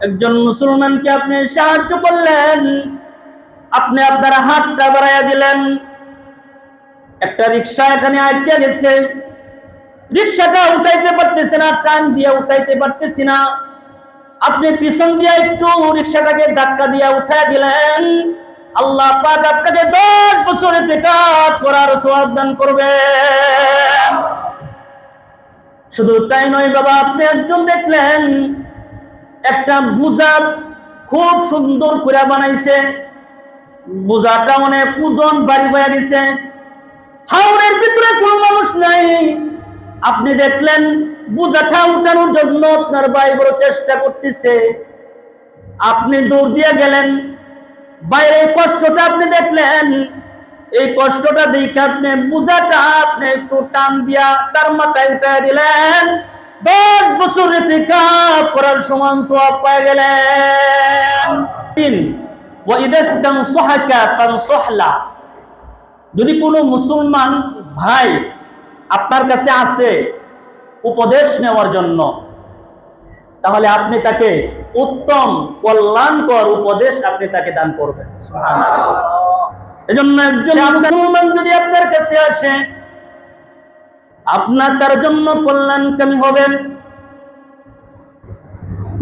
একজন মুসলমানকে আপনি সাহায্য করলেন, আপনি আপনার হাতটা বাড়াইয়া দিলেন। একটা রিকশা এখানে আটকে গেছে, রিকশাটা উঠাইতে পারতেছে না, টান দিয়ে উঠাইতে পারতেছি না। আপনি পিছন দিয়ে একটু রিকশাটাকে ধাক্কা দিয়ে উঠাই দিলেন। আল্লাহ পাক আপনাকে 10 বছর ইতিকাফ করার সওয়াব দান করবে। শুধু তাই নয় বাবা, আপনি একজন দেখলেন একটা বোঝা খুব সুন্দর করে বানাইছে, বোঝাটা অনেক ওজন বাড়ি হয়ে গেছে, হাওড়ের ভিতরে কোনো মানুষ নাই। আপনি দেখলেন বোঝাটা উঠানোর জন্য আপনার ভাই বড় চেষ্টা করতেছে, আপনি দৌড় দিয়ে গেলেন, বাইরে কষ্টটা আপনি দেখলেন, এই কষ্টটা দেখে আপনি বোঝাটা আপনি একটু টান দিয়া তার মাথায় উঠাই দিলেন, 10 বছর ইতিকাফ করার সমান সওয়াব পেয়ে গেলেন। ওয়া ইদাস্তানসাহাকা ফানসাহলা, যদি কোনো মুসলমান ভাই আপনার কাছে আসে উপদেশ নেওয়ার জন্য, তাহলে আপনি তাকে উত্তম কল্যাণকর উপদেশ আপনি তাকে দান করবেন। সুবহানাল্লাহ। এজন্য একজন মুসলমান যদি আপনার কাছে আসে, আপনার তার জন্য কল্যাণকামী হবেন।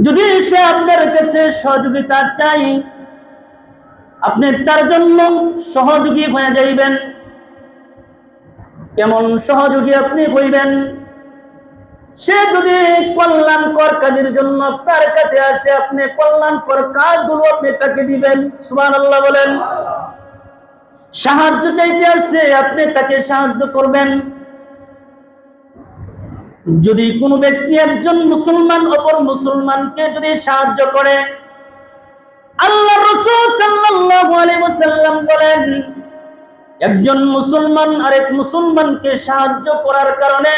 যদি সে আপনার কাছে সহযোগিতা চাই, আপনি তার জন্য সহযোগী হয়ে যাইবেন। কেমন সহযোগী আপনি হইবেন? সে যদি কল্যাণকর কাজের জন্য তার কাছে আসে, আপনি কল্যাণকর কাজগুলো আপনি তাকে দিবেন। সুবহানাল্লাহ বলেন। সাহায্য চাইতে আসছে, আপনি তাকে সাহায্য করবেন। যদি কোনো ব্যক্তি একজন মুসলমান অপর মুসলমানকে যদি সাহায্য করে, আল্লাহ রাসূল সাল্লাল্লাহু আলাইহি ওয়াসাল্লাম বলেন, একজন মুসলমান আরেক মুসলমানকে সাহায্য করার কারণে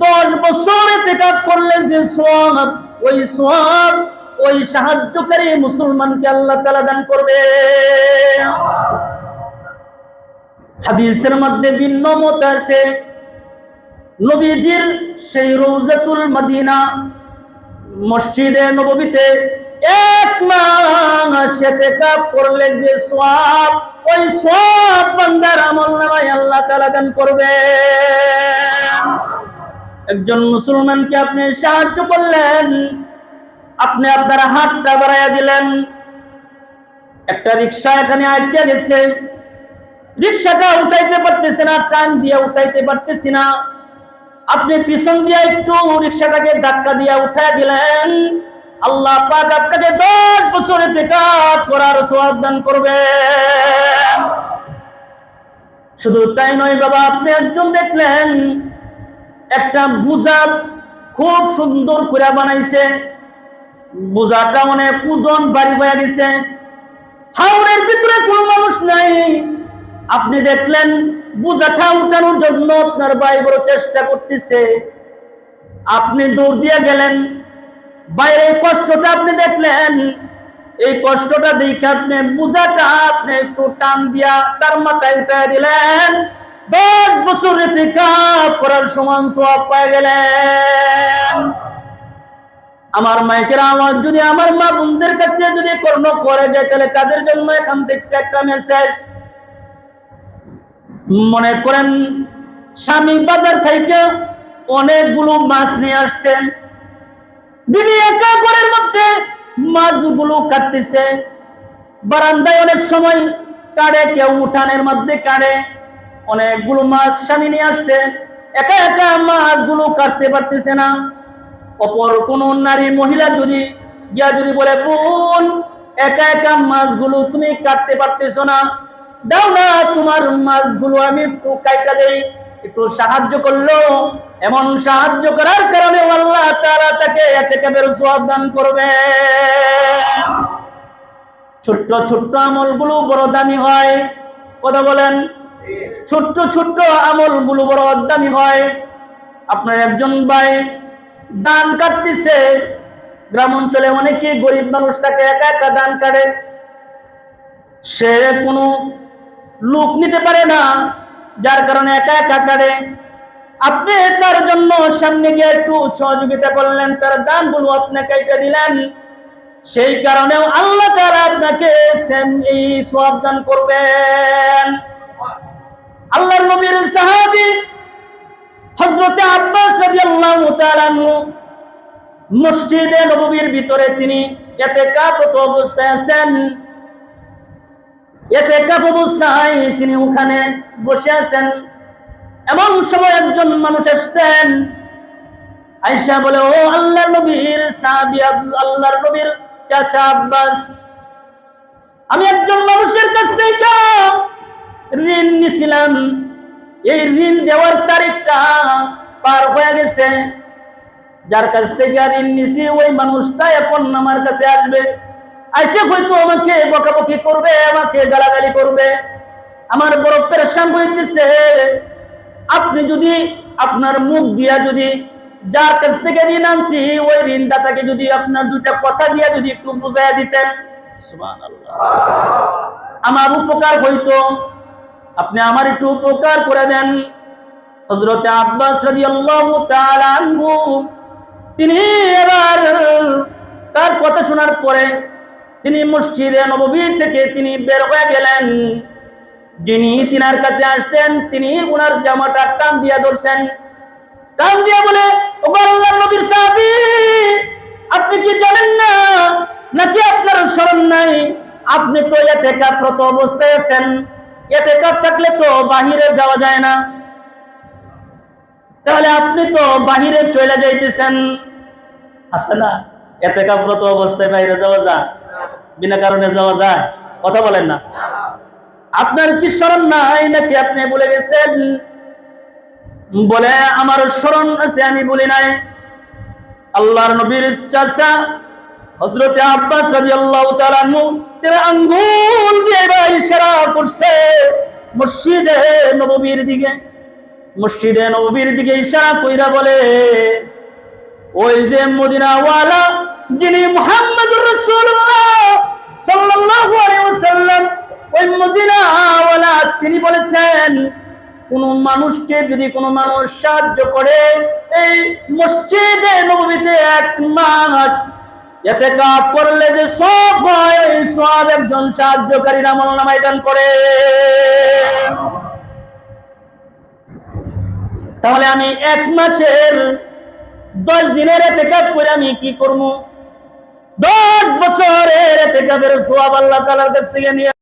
10 বছর ইতিকাফ করলে যে সওয়াব, ওই সওয়াব ওই সাহায্যকারী মুসলমানকে আল্লাহ তাআলা দান করবে। হাদিসের মধ্যে ভিন্ন মত আছে, নবীজির সেই রওজাতুল মদিনা মসজিদে নববীতে 1 মাস ইতিকাফ করলে যে সওয়াব, ওই সওয়াব বান্দার আমলনামায় আল্লাহ তাআলা দান করবে। একজন মুসলমানকে আপনি সাহায্য করলেন, আপনি আপনার হাতটা বাড়াইয়া দিলেন। একটা রিকশা এখানে আটকে গেছে, রিকশাটা উঠাইতে পারতেছে না, টান দিয়ে উঠাইতে পারতেছি না। আপনি পিছন দিয়ে একটু রিকশাটাকে ধাক্কা দিয়ে উঠাই দিলেন। আল্লাহ পাক আপনাকে 10 বছর ইতিকাফ করার সওয়াব দান করবে। শুধু তাই নয় বাবা, আপনি একজন দেখলেন একটা বোঝা খুব সুন্দর করে বানাইছে, বোঝাটা অনেক ওজন বাড়ি হয়ে গেছে, হাওড়ের ভিতরে কোনো মানুষ নাই। আপনি দেখলেন বোঝাটা উঠানোর জন্য আপনার ভাই বড় চেষ্টা করতেছে, আপনি দৌড় দিয়ে গেলেন, বাইরে কষ্টটা আপনি দেখলেন, এই কষ্টটা দেখে আপনি বোঝাটা আপনি একটু টান দিয়া তার মাথায় উঠাই দিলেন, 10 বছর ইতিকাফ করার সমান সওয়াব পেয়ে গেলেন। আমার মাইকের আওয়াজ যদি আমার মা বোনদের কাছে যদি কর্ণ করে যায়, তাহলে তাদের জন্য এখান থেকে একটা মেসেজ। মনে করেন স্বামী বাজার থেকে অনেকগুলো মাছ নিয়ে আসছেন, বিবি একা ঘরের মধ্যে মাছগুলো কাটতেছে, বারান্দায় অনেক সময় কাটে, কেউ উঠানের মধ্যে কাটে। অনেকগুলো মাছ স্বামী নিয়ে আসছে, একা একা মাছগুলো কাটতে পারতেছে না। অপর কোন নারী মহিলা যদি গিয়া যদি বলে, বোন একা একা মাছগুলো তুমি কাটতে পারতেছো না, দাও না তোমার মাছগুলো আমি একটু কাইটা দেই, একটু সাহায্য করলো, এমন সাহায্য করার কারণে আল্লাহ তাআলা তাকে ইতিকাফের সওয়াব দান করবে। ছোট্ট ছোট্ট আমলগুলো বড় দামি হয়, কথা বলেন। ছোট্ট ছোট্ট আমলগুলো বড় দামি হয়। আপনার একজন ভাই ধান কাটতেছে, গ্রাম অঞ্চলে অনেকে গরিব মানুষ থাকে, একা একা ধান কাটে, সে কোনো লোক নিতে পারে না, যার কারণে একা একা কাটে। আপনি তার জন্য সামনে গিয়ে একটু সহযোগিতা করলেন, তার ধানগুলো আপনি কেটে দিলেন, সেই কারণেও আল্লাহ তাআলা আপনাকে সেম এই সওয়াব দান করবেন। আল্লাহর নবীর সাহাবী হযরত আব্বাস রাদিয়াল্লাহু তাআলা মসজিদে নববীর ভিতরে তিনি ইতিকাফরত অবস্থায় আছেন। ইতিকাফ অবস্থায় তিনি ওখানে বসে আছেন। এমন সময় একজন মানুষ আসছেন, আয়েশা বলে, ও আল্লাহর নবীর সাহাবী, আল্লাহর নবীর চাচা আব্বাস, আমি একজন মানুষের কাছ থেকে ঋণ নিছিলাম, এই ঋণ দেওয়ার তারিখটা পার হয়ে গেছে। যার কাছ থেকে ঋণ নিছি ওই মানুষটা এখন আমার কাছে আসবে, আইসে হয়তো আমাকে বকাবকি করবে, আমাকে গালাগালি করবে, আমার বড় পেরেশান হইতেছে। আপনি যদি আপনার মুখ দিয়া যদি যার কাছ থেকে ঋণ আনছি ওই ঋণদাতাকে যদি আপনার দুইটা কথা দিয়া যদি একটু বুঝাইয়া দিতেন, সুবহানাল্লাহ, আমার উপকার হইতো। আপনি আমার একটু উপকার করে দেন। হযরত আব্বাস রাদিয়াল্লাহু তাআলা আনহু তিনি এবার তার কথা শোনার পরে তিনি মসজিদে নববী থেকে তিনি বের হয়ে গেলেন। যিনি তিনার কাছে আসতেন তিনি ওনার জামাটা টান দিয়া ধরছেন, টান দিয়া বলে, ও আল্লাহর নবীর সাহাবী, আপনি কি জানেন না নাকি আপনার স্মরণ নাই? আপনি তো ইতিকাফরত অবস্থায় আছেন, ইতিকাফ থাকলে তো বাহিরে যাওয়া যায় না, তাহলে আপনি তো বাহিরে চলে যাইতেছেন। আছে না, ইতিকাফরত অবস্থায় বাইরে যাওয়া যায়? বিনা কারণে যাওয়া যায়? কথা বলেন না। আপনার কি স্মরণ নাই নাকি আপনি ভুলে গেছেন? বলে, আমার স্মরণ আছে, আমি বলি নাই। আল্লাহর নবীর চাচা হযরত আব্বাস রাদিয়াল্লাহু তাআলা আনহু তিনি আঙ্গুল দিয়ে ইশারা করছে মসজিদে নববীর দিকে। মসজিদে নববীর দিকে ইশারা কইরা বলে, ওই যে মদিনাওয়ালা যিনি মুহাম্মদুর রাসূলুল্লাহ সাল্লাল্লাহু আলাইহি ওয়াসাল্লাম, ওই মদিনাওয়ালা তিনি বলেছেন, কোন মানুষকে যদি কোন মানুষ সাহায্য করে এই মসজিদে নববীতে 1 মাস ইতিকাফ করলে যে সওয়াব হয়, এই সওয়াব একজন সাহায্যকারীর আমলনামায় দান করে। তাহলে আমি 1 মাসের 10 দিনের ইতিকাফ করে আমি কি করব? 10 বছরের ইতিকাফের সওয়াব আল্লাহ তাআলার কাছ থেকে নিয়ে